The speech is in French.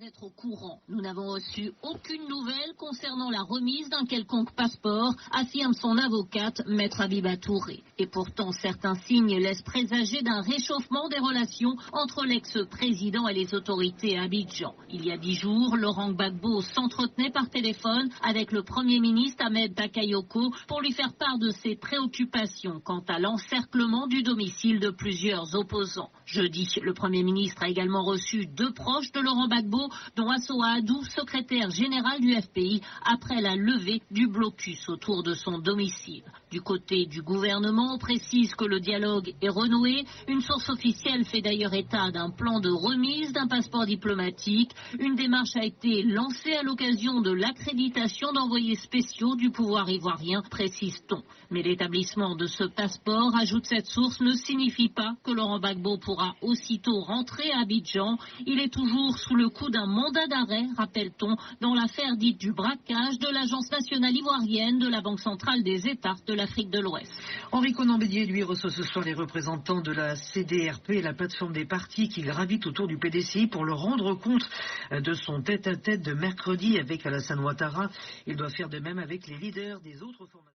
Être au courant. Nous n'avons reçu aucune nouvelle concernant la remise d'un quelconque passeport, affirme son avocate, Maître Abiba Touré. Et pourtant, certains signes laissent présager d'un réchauffement des relations entre l'ex-président et les autorités à Abidjan. Il y a 10 jours, Laurent Gbagbo s'entretenait par téléphone avec le Premier ministre Ahmed Bakayoko pour lui faire part de ses préoccupations quant à l'encerclement du domicile de plusieurs opposants. Jeudi, le Premier ministre a également reçu 2 proches de Laurent Gbagbo, dont Assoa Adou, secrétaire général du FPI, après la levée du blocus autour de son domicile. Du côté du gouvernement, on précise que le dialogue est renoué. Une source officielle fait d'ailleurs état d'un plan de remise d'un passeport diplomatique. Une démarche a été lancée à l'occasion de l'accréditation d'envoyés spéciaux du pouvoir ivoirien, précise-t-on. Mais l'établissement de ce passeport, ajoute cette source, ne signifie pas que Laurent Gbagbo pourra aussitôt rentrer à Abidjan. Il est toujours sous le coup d'un mandat d'arrêt, rappelle-t-on, dans l'affaire dite du braquage de l'Agence nationale ivoirienne de la Banque centrale des États de l'Afrique de l'Ouest. Henri Conan-Bédier, lui, reçoit ce soir les représentants de la CDRP, la plateforme des partis qui gravitent autour du PDCI pour leur rendre compte de son tête-à-tête de mercredi avec Alassane Ouattara. Il doit faire de même avec les leaders des autres formations.